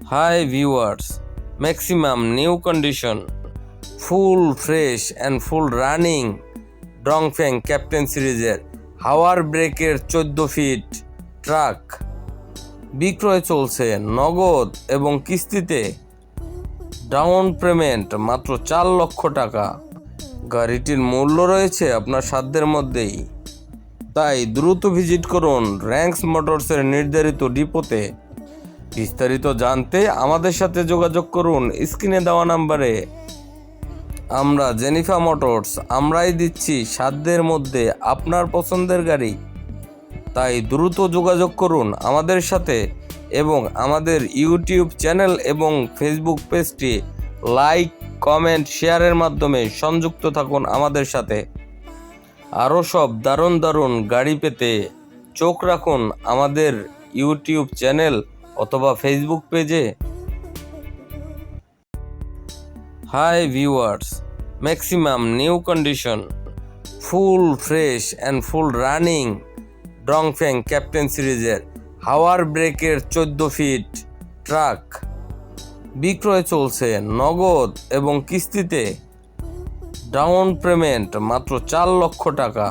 Hi viewers, maximum new condition, full fresh and full running Dongfeng captain সিরিজের হাওয়ার ব্রেকের 14 fit truck বিক্রয় চলছে নগদ এবং কিস্তিতে। ডাউন পেমেন্ট মাত্র 4 লক্ষ টাকা। গাড়িটির মূল্য রয়েছে আপনার সাধ্যের মধ্যেই, তাই দ্রুত ভিজিট করুন র্যাঙ্কস মোটরসের নির্ধারিত ডিপোতে। বিস্তারিত জানতে আমাদের সাথে যোগাযোগ করুন স্ক্রিনে দেওয়া নাম্বারে। আমরা জেনিফা মোটরস, আমরাই দিচ্ছি সাধ্যের মধ্যে আপনার পছন্দের গাড়ি, তাই দ্রুত যোগাযোগ করুন আমাদের সাথে এবং আমাদের ইউটিউব চ্যানেল এবং ফেসবুক পেজটি লাইক, কমেন্ট, শেয়ারের মাধ্যমে সংযুক্ত থাকুন আমাদের সাথে। আরও সব দারুণ দারুণ গাড়ি পেতে চোখ রাখুন আমাদের ইউটিউব চ্যানেল অথবা ফেসবুক পেজে। Hi viewers, maximum new condition, full fresh and full running Dongfeng captain সিরিজের হাওয়ার ব্রেকের 14 ফিট ট্রাক বিক্রয় চলছে নগদ এবং কিস্তিতে। ডাউন পেমেন্ট মাত্র 4 লক্ষ টাকা।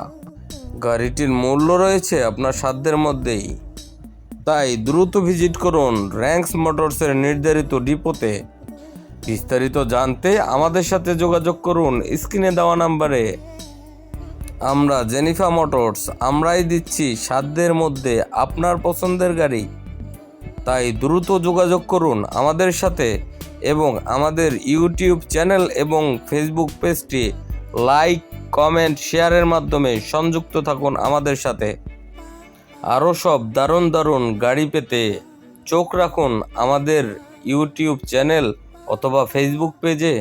গাড়িটির মূল্য রয়েছে আপনার সাধ্যের মধ্যেই, তাই দ্রুত ভিজিট করুন র্যাঙ্কস মোটরসের নির্ধারিত ডিপোতে। বিস্তারিত জানতে আমাদের সাথে যোগাযোগ করুন স্ক্রিনে দেওয়া নাম্বারে। আমরা জেনিফা মোটরস, আমরাই দিচ্ছি সাধ্যের মধ্যে আপনার পছন্দের গাড়ি, তাই দ্রুত যোগাযোগ করুন আমাদের সাথে এবং আমাদের ইউটিউব চ্যানেল এবং ফেসবুক পেজটি লাইক, কমেন্ট, শেয়ারের মাধ্যমে সংযুক্ত থাকুন আমাদের সাথে। আরও সব দারুণ দারুণ গাড়ি পেতে চোখ রাখুন আমাদের ইউটিউব চ্যানেল অথবা ফেসবুক পেজে।